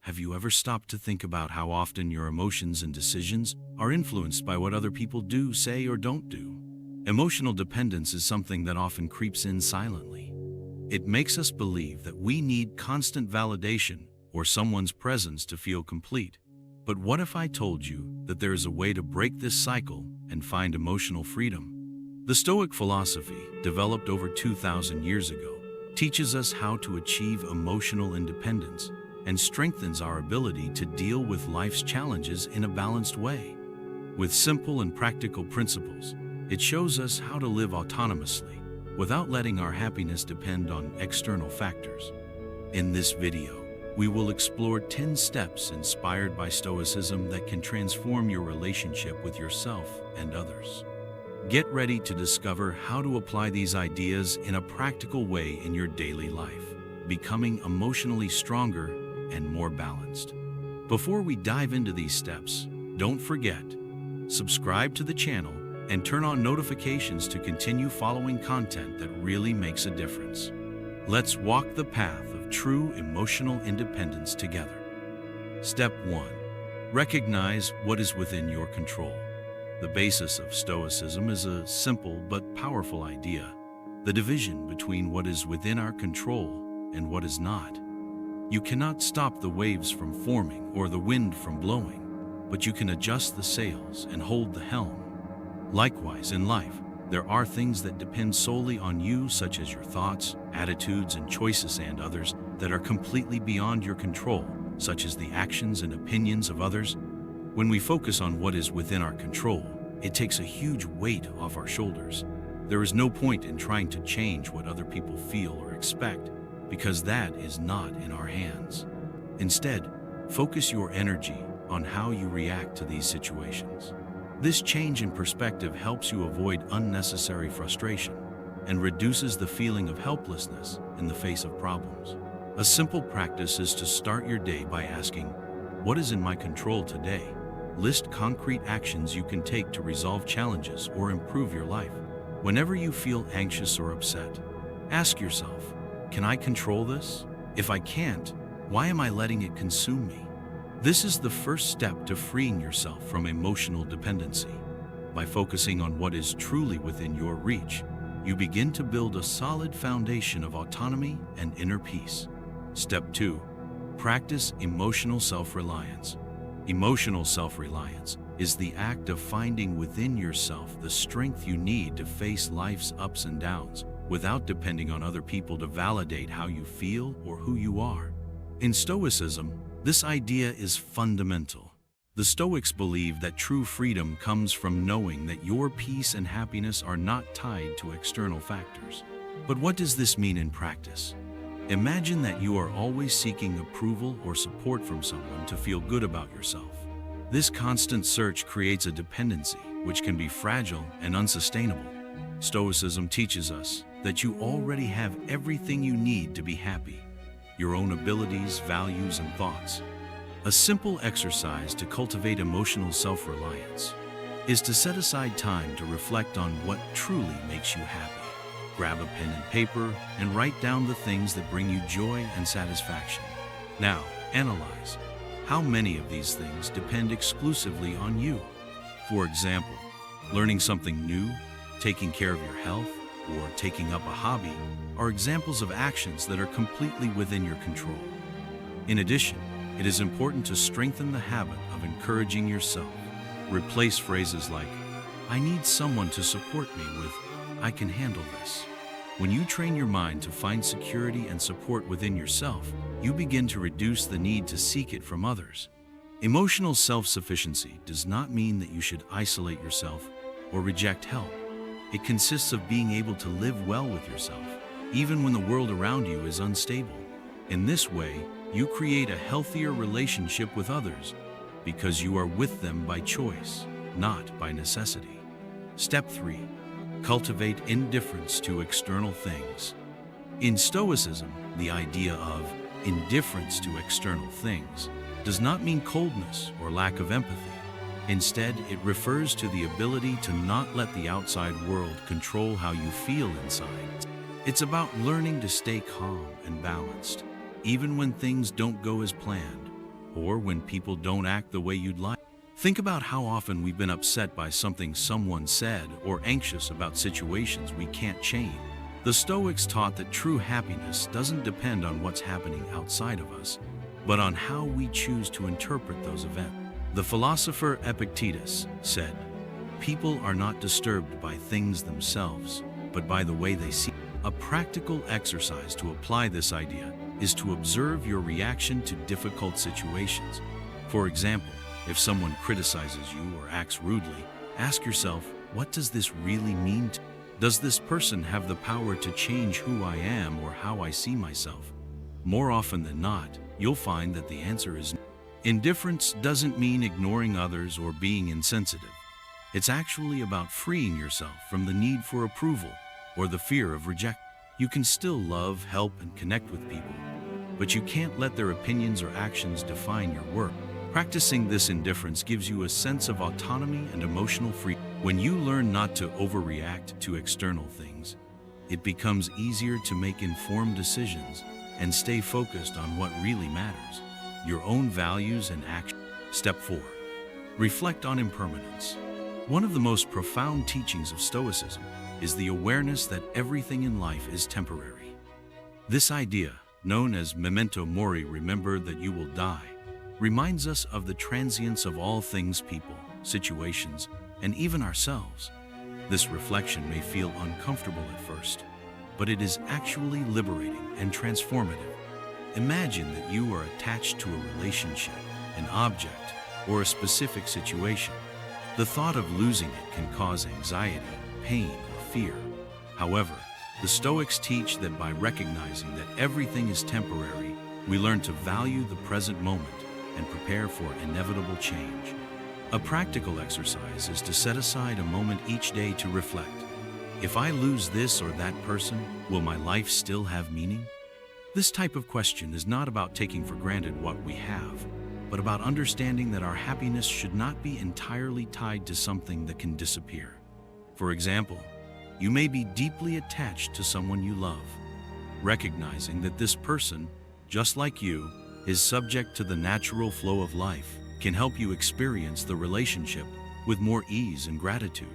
Have you ever stopped to think about how often your emotions and decisions are influenced by what other people do, say, or don't do? Emotional dependence is something that often creeps in silently. It makes us believe that we need constant validation or someone's presence to feel complete. But what if I told you that there is a way to break this cycle and find emotional freedom? The Stoic philosophy, developed over 2,000 years ago, teaches us how to achieve emotional independence and strengthens our ability to deal with life's challenges in a balanced way. With simple and practical principles, it shows us how to live autonomously without letting our happiness depend on external factors. In this video, we will explore 10 steps inspired by Stoicism that can transform your relationship with yourself and others. Get ready to discover how to apply these ideas in a practical way in your daily life, becoming emotionally stronger and more balanced. Before we dive into these steps, don't forget, subscribe to the channel and turn on notifications to continue following content that really makes a difference. Let's walk the path of true emotional independence together. Step 1. Recognize what is within your control. The basis of Stoicism is a simple but powerful idea: the division between what is within our control and what is not. You cannot stop the waves from forming or the wind from blowing, but you can adjust the sails and hold the helm. Likewise, in life, there are things that depend solely on you, such as your thoughts, attitudes, and choices, and others that are completely beyond your control, such as the actions and opinions of others. When we focus on what is within our control, it takes a huge weight off our shoulders. There is no point in trying to change what other people feel or expect, because that is not in our hands. Instead, focus your energy on how you react to these situations. This change in perspective helps you avoid unnecessary frustration and reduces the feeling of helplessness in the face of problems. A simple practice is to start your day by asking, "What is in my control today?" List concrete actions you can take to resolve challenges or improve your life. Whenever you feel anxious or upset, ask yourself, "Can I control this? If I can't, why am I letting it consume me?" This is the first step to freeing yourself from emotional dependency. By focusing on what is truly within your reach, you begin to build a solid foundation of autonomy and inner peace. Step 2. Practice emotional self-reliance. Emotional self-reliance is the act of finding within yourself the strength you need to face life's ups and downs, without depending on other people to validate how you feel or who you are. In Stoicism, this idea is fundamental. The Stoics believe that true freedom comes from knowing that your peace and happiness are not tied to external factors. But what does this mean in practice? Imagine that you are always seeking approval or support from someone to feel good about yourself. This constant search creates a dependency which can be fragile and unsustainable. Stoicism teaches us that you already have everything you need to be happy: your own abilities, values, and thoughts. A simple exercise to cultivate emotional self-reliance is to set aside time to reflect on what truly makes you happy. Grab a pen and paper and write down the things that bring you joy and satisfaction. Now, analyze how many of these things depend exclusively on you. For example, learning something new, taking care of your health, or taking up a hobby are examples of actions that are completely within your control. In addition, it is important to strengthen the habit of encouraging yourself. Replace phrases like, "I need someone to support me," with, "I can handle this." When you train your mind to find security and support within yourself, you begin to reduce the need to seek it from others. Emotional self-sufficiency does not mean that you should isolate yourself or reject help. It consists of being able to live well with yourself, even when the world around you is unstable. In this way, you create a healthier relationship with others because you are with them by choice, not by necessity. Step 3. Cultivate indifference to external things. In Stoicism, the idea of indifference to external things does not mean coldness or lack of empathy. Instead, it refers to the ability to not let the outside world control how you feel inside. It's about learning to stay calm and balanced, even when things don't go as planned. or when people don't act the way you'd like. Think about how often we've been upset by something someone said or anxious about situations we can't change. The Stoics taught that true happiness doesn't depend on what's happening outside of us, but on how we choose to interpret those events. The philosopher Epictetus said, "People are not disturbed by things themselves, but by the way they see." A practical exercise to apply this idea is to observe your reaction to difficult situations. For example, if someone criticizes you or acts rudely, ask yourself, what does this really mean to me? Does this person have the power to change who I am or how I see myself? More often than not, you'll find that the answer is no. Indifference doesn't mean ignoring others or being insensitive. It's actually about freeing yourself from the need for approval or the fear of rejection. You can still love, help, and connect with people, but you can't let their opinions or actions define your worth. Practicing this indifference gives you a sense of autonomy and emotional freedom. When you learn not to overreact to external things, it becomes easier to make informed decisions and stay focused on what really matters, your own values and actions. Step 4. Reflect on impermanence. One of the most profound teachings of Stoicism is the awareness that everything in life is temporary. This idea, known as memento mori, remember that you will die, reminds us of the transience of all things, people, situations, and even ourselves. This reflection may feel uncomfortable at first, but it is actually liberating and transformative. Imagine that you are attached to a relationship, an object, or a specific situation. The thought of losing it can cause anxiety, pain, or fear. However, the Stoics teach that by recognizing that everything is temporary, we learn to value the present moment and prepare for inevitable change. A practical exercise is to set aside a moment each day to reflect. If I lose this or that person, will my life still have meaning? This type of question is not about taking for granted what we have, but about understanding that our happiness should not be entirely tied to something that can disappear. For example, you may be deeply attached to someone you love. Recognizing that this person, just like you, is subject to the natural flow of life can help you experience the relationship with more ease and gratitude,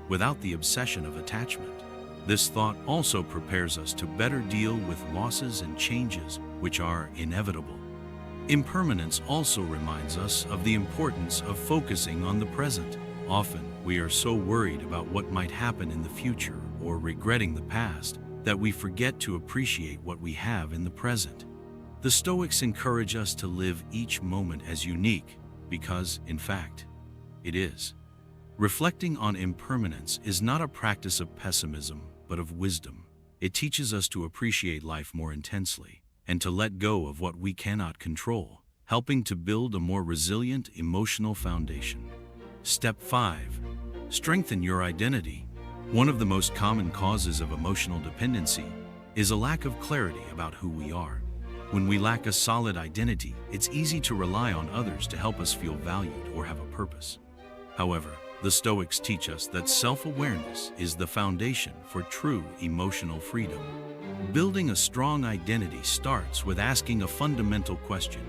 without the obsession of attachment. This thought also prepares us to better deal with losses and changes which are inevitable. Impermanence also reminds us of the importance of focusing on the present. Often, we are so worried about what might happen in the future or regretting the past that we forget to appreciate what we have in the present. The Stoics encourage us to live each moment as unique because, in fact, it is. Reflecting on impermanence is not a practice of pessimism, but of wisdom. It teaches us to appreciate life more intensely and to let go of what we cannot control, helping to build a more resilient emotional foundation. Step 5. Strengthen your identity. One of the most common causes of emotional dependency is a lack of clarity about who we are. When we lack a solid identity, it's easy to rely on others to help us feel valued or have a purpose. However, the Stoics teach us that self-awareness is the foundation for true emotional freedom. Building a strong identity starts with asking a fundamental question: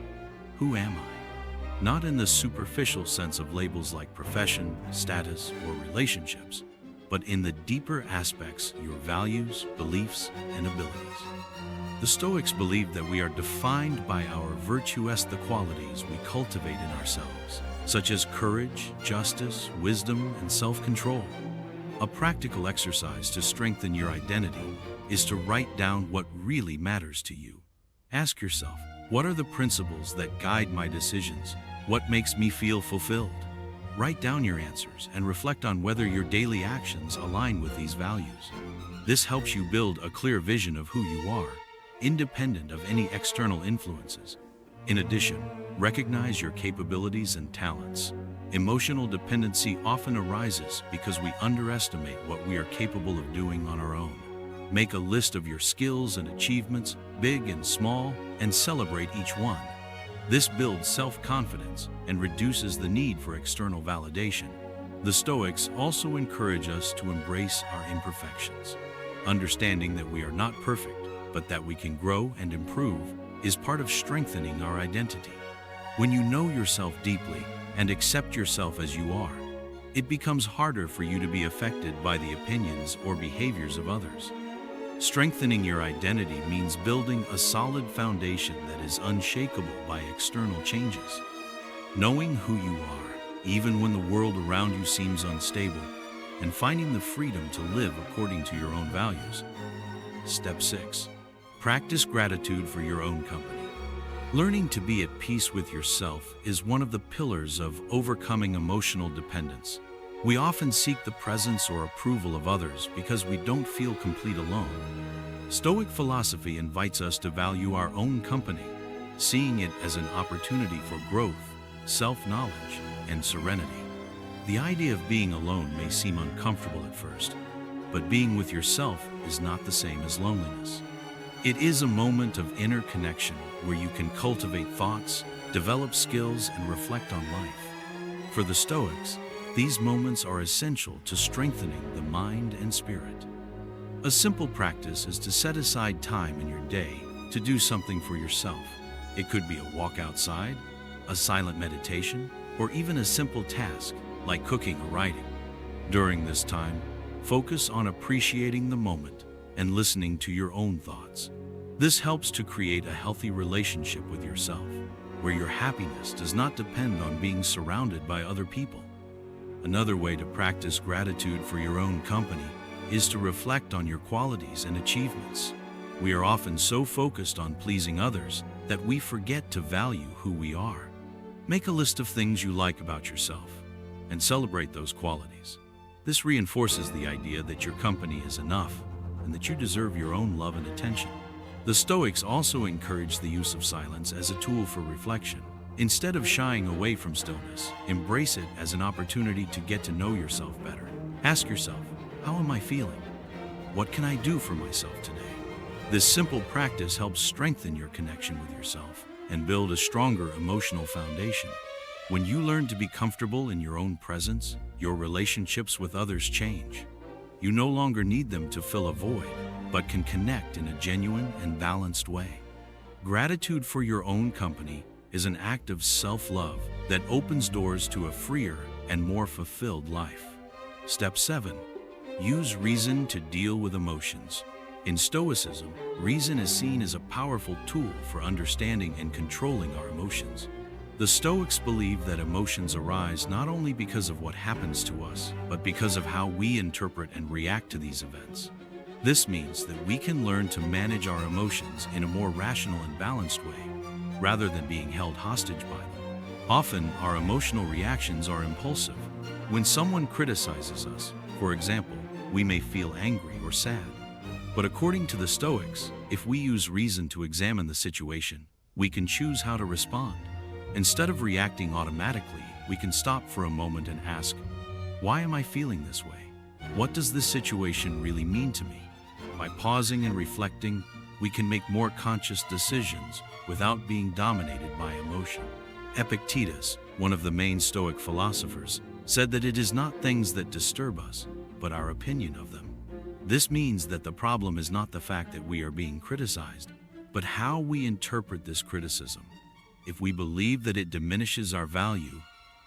who am I? Not in the superficial sense of labels like profession, status, or relationships, but in the deeper aspects, your values, beliefs, and abilities. The Stoics believe that we are defined by our virtuous qualities we cultivate in ourselves, such as courage, justice, wisdom, and self-control. A practical exercise to strengthen your identity is to write down what really matters to you. Ask yourself, what are the principles that guide my decisions? What makes me feel fulfilled? Write down your answers and reflect on whether your daily actions align with these values. This helps you build a clear vision of who you are, independent of any external influences. In addition, recognize your capabilities and talents. Emotional dependency often arises because we underestimate what we are capable of doing on our own. Make a list of your skills and achievements, big and small, and celebrate each one. This builds self-confidence and reduces the need for external validation. The Stoics also encourage us to embrace our imperfections. Understanding that we are not perfect, but that we can grow and improve, is part of strengthening our identity. When you know yourself deeply and accept yourself as you are, it becomes harder for you to be affected by the opinions or behaviors of others. Strengthening your identity means building a solid foundation that is unshakable by external changes. Knowing who you are, even when the world around you seems unstable, and finding the freedom to live according to your own values. Step 6. Practice gratitude for your own company. Learning to be at peace with yourself is one of the pillars of overcoming emotional dependence. We often seek the presence or approval of others because we don't feel complete alone. Stoic philosophy invites us to value our own company, seeing it as an opportunity for growth, self-knowledge, and serenity. The idea of being alone may seem uncomfortable at first, but being with yourself is not the same as loneliness. It is a moment of inner connection where you can cultivate thoughts, develop skills, and reflect on life. For the Stoics, these moments are essential to strengthening the mind and spirit. A simple practice is to set aside time in your day to do something for yourself. It could be a walk outside, a silent meditation, or even a simple task like cooking or writing. During this time, focus on appreciating the moment and listening to your own thoughts. This helps to create a healthy relationship with yourself, where your happiness does not depend on being surrounded by other people. Another way to practice gratitude for your own company is to reflect on your qualities and achievements. We are often so focused on pleasing others that we forget to value who we are. Make a list of things you like about yourself and celebrate those qualities. This reinforces the idea that your company is enough and that you deserve your own love and attention. The Stoics also encourage the use of silence as a tool for reflection. Instead of shying away from stillness, embrace it as an opportunity to get to know yourself better. Ask yourself, how am I feeling? What can I do for myself today? This simple practice helps strengthen your connection with yourself and build a stronger emotional foundation. When you learn to be comfortable in your own presence, your relationships with others change. You no longer need them to fill a void, but can connect in a genuine and balanced way. Gratitude for your own company is an act of self-love that opens doors to a freer and more fulfilled life. Step 7. Use reason to deal with emotions. In Stoicism, reason is seen as a powerful tool for understanding and controlling our emotions. The Stoics believe that emotions arise not only because of what happens to us, but because of how we interpret and react to these events. This means that we can learn to manage our emotions in a more rational and balanced way, rather than being held hostage by them. Often, our emotional reactions are impulsive. When someone criticizes us, for example, we may feel angry or sad. But according to the Stoics, if we use reason to examine the situation, we can choose how to respond. Instead of reacting automatically, we can stop for a moment and ask, why am I feeling this way? What does this situation really mean to me? By pausing and reflecting, we can make more conscious decisions without being dominated by emotion. Epictetus, one of the main Stoic philosophers, said that it is not things that disturb us, but our opinion of them. This means that the problem is not the fact that we are being criticized, but how we interpret this criticism. If we believe that it diminishes our value,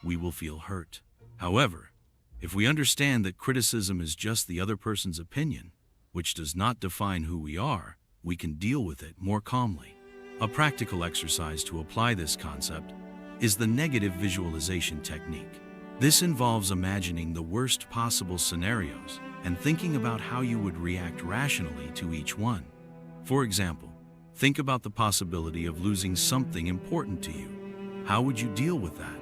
we will feel hurt. However, if we understand that criticism is just the other person's opinion, which does not define who we are, we can deal with it more calmly. A practical exercise to apply this concept is the negative visualization technique. This involves imagining the worst possible scenarios and thinking about how you would react rationally to each one. For example, think about the possibility of losing something important to you. How would you deal with that?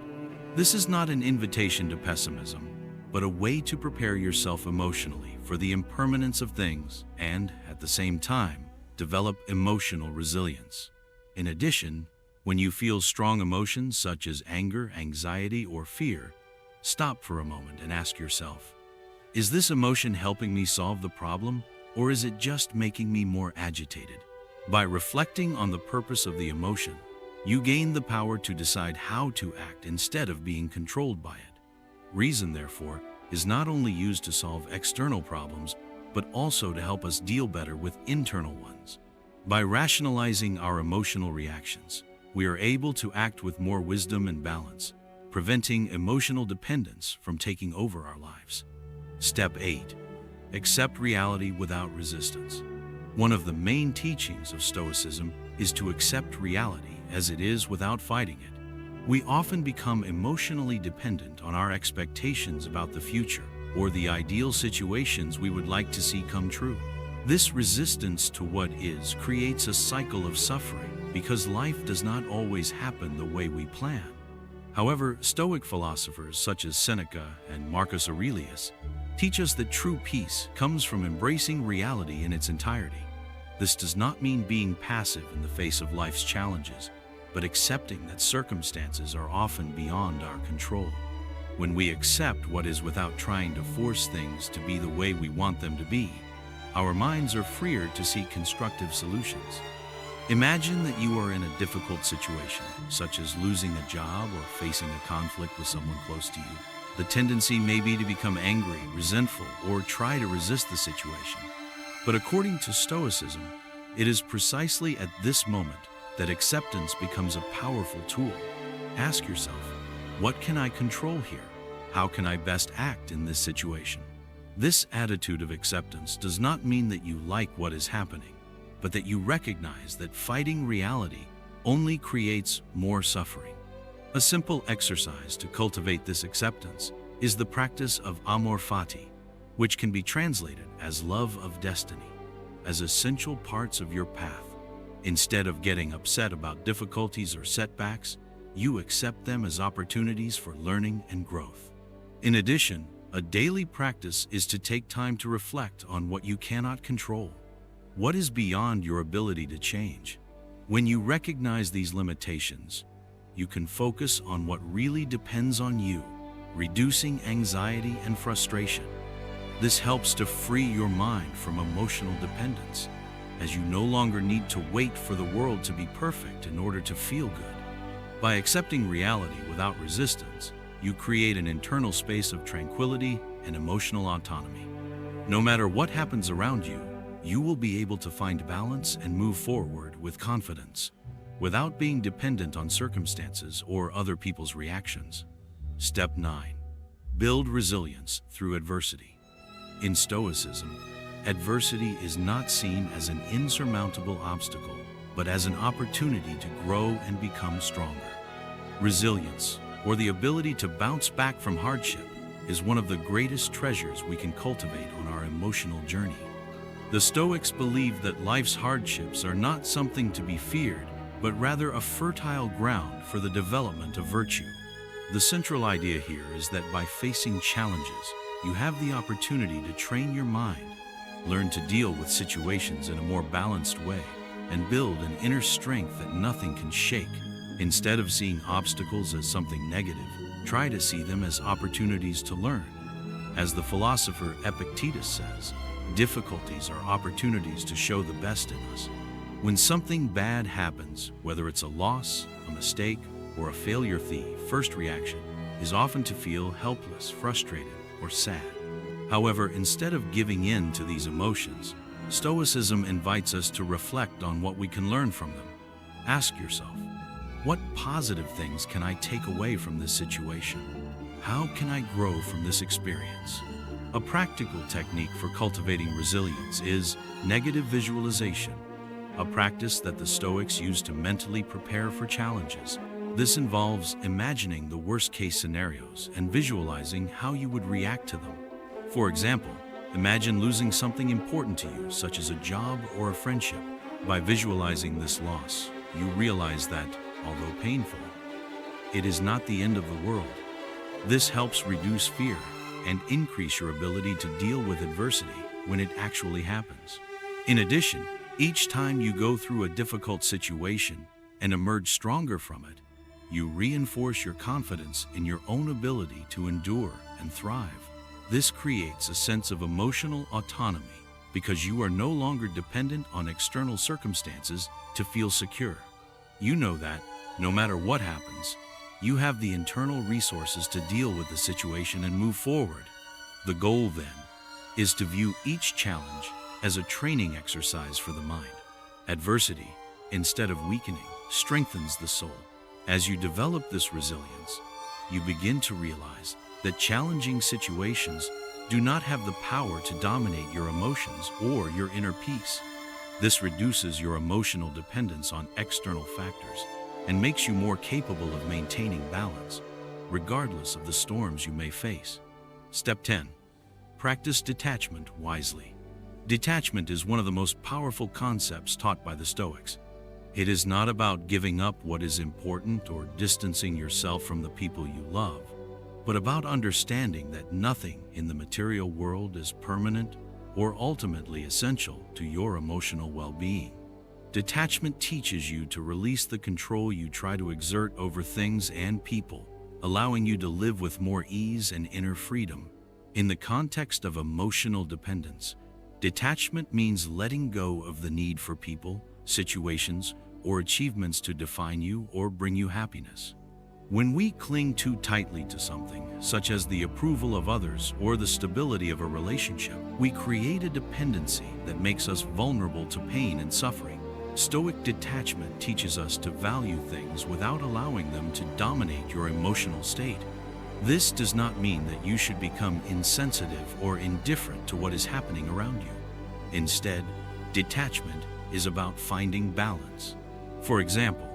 This is not an invitation to pessimism, but a way to prepare yourself emotionally for the impermanence of things and, at the same time, develop emotional resilience. In addition, when you feel strong emotions such as anger, anxiety, or fear, stop for a moment and ask yourself, is this emotion helping me solve the problem, or is it just making me more agitated? By reflecting on the purpose of the emotion, you gain the power to decide how to act instead of being controlled by it. Reason, therefore, is not only used to solve external problems, but also to help us deal better with internal ones. By rationalizing our emotional reactions, we are able to act with more wisdom and balance, preventing emotional dependence from taking over our lives. Step 8. Accept reality without resistance. One of the main teachings of Stoicism is to accept reality as it is without fighting it. We often become emotionally dependent on our expectations about the future or the ideal situations we would like to see come true. This resistance to what is creates a cycle of suffering because life does not always happen the way we plan. However, Stoic philosophers such as Seneca and Marcus Aurelius teach us that true peace comes from embracing reality in its entirety. This does not mean being passive in the face of life's challenges, but accepting that circumstances are often beyond our control. When we accept what is without trying to force things to be the way we want them to be, our minds are freer to seek constructive solutions. Imagine that you are in a difficult situation, such as losing a job or facing a conflict with someone close to you. The tendency may be to become angry, resentful, or try to resist the situation. But according to Stoicism, it is precisely at this moment that acceptance becomes a powerful tool. Ask yourself, what can I control here? How can I best act in this situation? This attitude of acceptance does not mean that you like what is happening, but that you recognize that fighting reality only creates more suffering. A simple exercise to cultivate this acceptance is the practice of amor fati, which can be translated as love of destiny, as essential parts of your path. Instead of getting upset about difficulties or setbacks, you accept them as opportunities for learning and growth. In addition, a daily practice is to take time to reflect on what you cannot control. What is beyond your ability to change? When you recognize these limitations, you can focus on what really depends on you, reducing anxiety and frustration. This helps to free your mind from emotional dependence, as you no longer need to wait for the world to be perfect in order to feel good. By accepting reality without resistance, you create an internal space of tranquility and emotional autonomy. No matter what happens around you, you will be able to find balance and move forward with confidence, without being dependent on circumstances or other people's reactions. Step 9. Build resilience through adversity. In Stoicism, adversity is not seen as an insurmountable obstacle, but as an opportunity to grow and become stronger. Resilience, or the ability to bounce back from hardship, is one of the greatest treasures we can cultivate on our emotional journey. The Stoics believe that life's hardships are not something to be feared, but rather a fertile ground for the development of virtue. The central idea here is that by facing challenges, you have the opportunity to train your mind, learn to deal with situations in a more balanced way, and build an inner strength that nothing can shake. Instead of seeing obstacles as something negative, try to see them as opportunities to learn. As the philosopher Epictetus says, difficulties are opportunities to show the best in us. When something bad happens, whether it's a loss, a mistake, or a failure, the first reaction is often to feel helpless, frustrated, or sad. However, instead of giving in to these emotions, Stoicism invites us to reflect on what we can learn from them. Ask yourself, what positive things can I take away from this situation? How can I grow from this experience? A practical technique for cultivating resilience is negative visualization, a practice that the Stoics use to mentally prepare for challenges. This involves imagining the worst-case scenarios and visualizing how you would react to them. For example, imagine losing something important to you, such as a job or a friendship. By visualizing this loss, you realize that, although painful, it is not the end of the world. This helps reduce fear and increase your ability to deal with adversity when it actually happens. In addition, each time you go through a difficult situation and emerge stronger from it, you reinforce your confidence in your own ability to endure and thrive. This creates a sense of emotional autonomy because you are no longer dependent on external circumstances to feel secure. You know that, no matter what happens, you have the internal resources to deal with the situation and move forward. The goal, then, is to view each challenge as a training exercise for the mind. Adversity, instead of weakening, strengthens the soul. As you develop this resilience, you begin to realize that challenging situations do not have the power to dominate your emotions or your inner peace. This reduces your emotional dependence on external factors and makes you more capable of maintaining balance, regardless of the storms you may face. Step 10. Practice detachment wisely. Detachment is one of the most powerful concepts taught by the Stoics. It is not about giving up what is important or distancing yourself from the people you love, but about understanding that nothing in the material world is permanent or ultimately essential to your emotional well-being. Detachment teaches you to release the control you try to exert over things and people, allowing you to live with more ease and inner freedom. In the context of emotional dependence, detachment means letting go of the need for people, situations, or achievements to define you or bring you happiness. When we cling too tightly to something, such as the approval of others or the stability of a relationship, we create a dependency that makes us vulnerable to pain and suffering. Stoic detachment teaches us to value things without allowing them to dominate your emotional state. This does not mean that you should become insensitive or indifferent to what is happening around you. Instead, detachment is about finding balance. For example,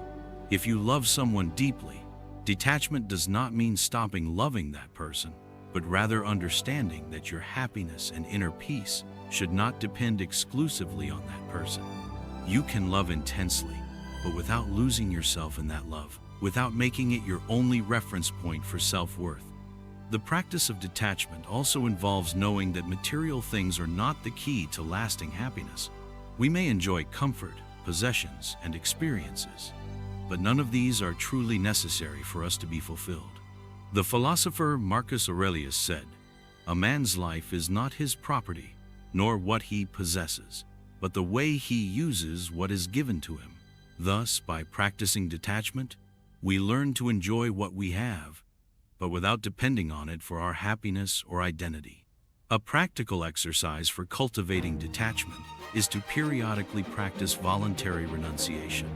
if you love someone deeply, detachment does not mean stopping loving that person, but rather understanding that your happiness and inner peace should not depend exclusively on that person. You can love intensely, but without losing yourself in that love, without making it your only reference point for self-worth. The practice of detachment also involves knowing that material things are not the key to lasting happiness. We may enjoy comfort, possessions, and experiences, but none of these are truly necessary for us to be fulfilled. The philosopher Marcus Aurelius said, "A man's life is not his property, nor what he possesses, but the way he uses what is given to him." Thus, by practicing detachment, we learn to enjoy what we have, but without depending on it for our happiness or identity. A practical exercise for cultivating detachment is to periodically practice voluntary renunciation.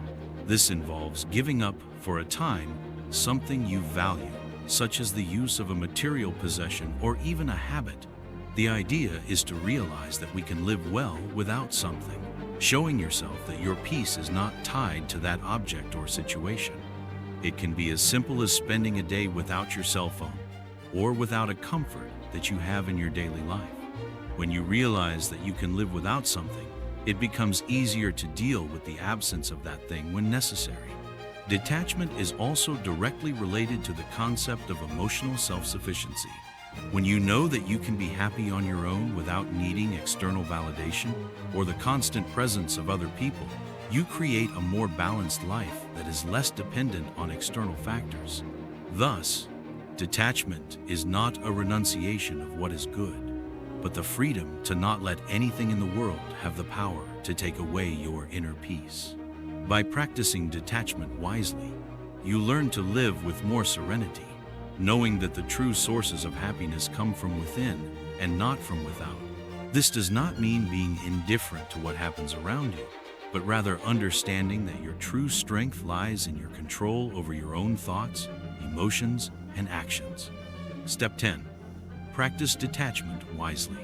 This involves giving up, for a time, something you value, such as the use of a material possession or even a habit. The idea is to realize that we can live well without something, showing yourself that your peace is not tied to that object or situation. It can be as simple as spending a day without your cell phone, or without a comfort that you have in your daily life. When you realize that you can live without something, it becomes easier to deal with the absence of that thing when necessary. Detachment is also directly related to the concept of emotional self-sufficiency. When you know that you can be happy on your own without needing external validation or the constant presence of other people, you create a more balanced life that is less dependent on external factors. Thus, detachment is not a renunciation of what is good, but the freedom to not let anything in the world have the power to take away your inner peace. By practicing detachment wisely, you learn to live with more serenity, knowing that the true sources of happiness come from within and not from without. This does not mean being indifferent to what happens around you, but rather understanding that your true strength lies in your control over your own thoughts, emotions, and actions. Step 10. Practice detachment wisely.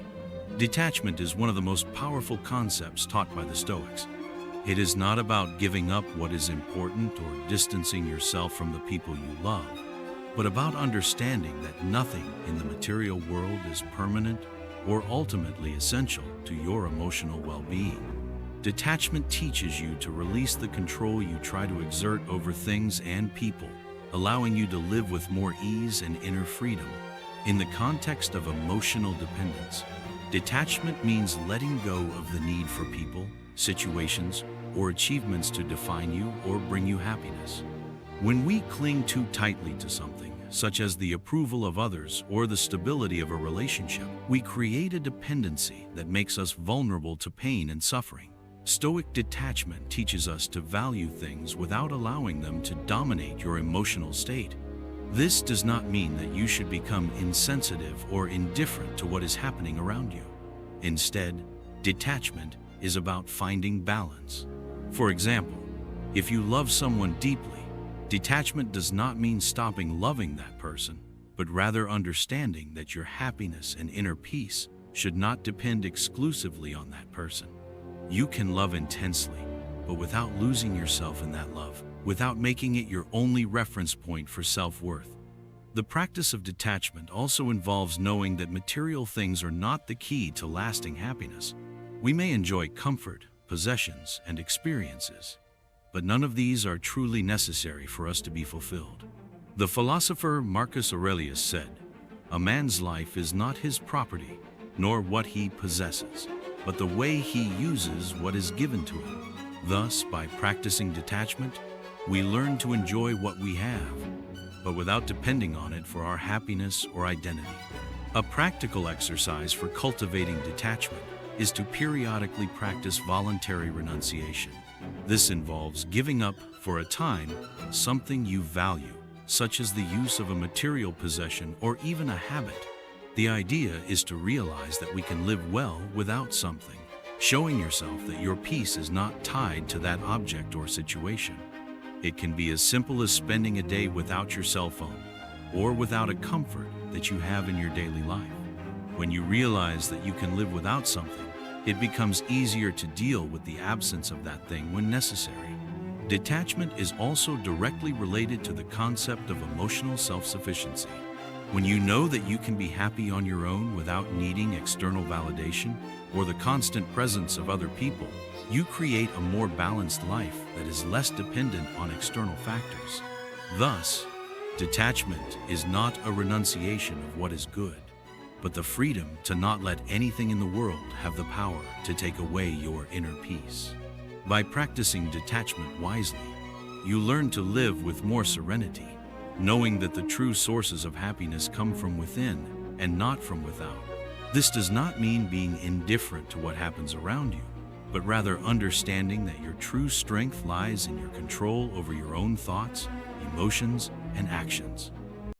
Detachment is one of the most powerful concepts taught by the Stoics. It is not about giving up what is important or distancing yourself from the people you love, but about understanding that nothing in the material world is permanent or ultimately essential to your emotional well-being. Detachment teaches you to release the control you try to exert over things and people, allowing you to live with more ease and inner freedom. In the context of emotional dependence, detachment means letting go of the need for people, situations, or achievements to define you or bring you happiness. When we cling too tightly to something, such as the approval of others or the stability of a relationship, we create a dependency that makes us vulnerable to pain and suffering. Stoic detachment teaches us to value things without allowing them to dominate your emotional state. This does not mean that you should become insensitive or indifferent to what is happening around you. Instead, detachment is about finding balance. For example, If you love someone deeply, detachment does not mean stopping loving that person, but rather understanding that your happiness and inner peace should not depend exclusively on that person. You can love intensely, but without losing yourself in that love, without making it your only reference point for self-worth. The practice of detachment also involves knowing that material things are not the key to lasting happiness. We may enjoy comfort, possessions, and experiences, but none of these are truly necessary for us to be fulfilled. The philosopher Marcus Aurelius said, "A man's life is not his property, nor what he possesses, but the way he uses what is given to him." Thus, by practicing detachment, we learn to enjoy what we have, but without depending on it for our happiness or identity. A practical exercise for cultivating detachment is to periodically practice voluntary renunciation. This involves giving up, for a time, something you value, such as the use of a material possession or even a habit. The idea is to realize that we can live well without something, showing yourself that your peace is not tied to that object or situation. It can be as simple as spending a day without your cell phone, or without a comfort that you have in your daily life. When you realize that you can live without something, it becomes easier to deal with the absence of that thing when necessary. Detachment is also directly related to the concept of emotional self-sufficiency. When you know that you can be happy on your own without needing external validation or the constant presence of other people, you create a more balanced life that is less dependent on external factors. Thus, detachment is not a renunciation of what is good, but the freedom to not let anything in the world have the power to take away your inner peace. By practicing detachment wisely, you learn to live with more serenity, knowing that the true sources of happiness come from within and not from without. This does not mean being indifferent to what happens around you, but rather understanding that your true strength lies in your control over your own thoughts, emotions, and actions.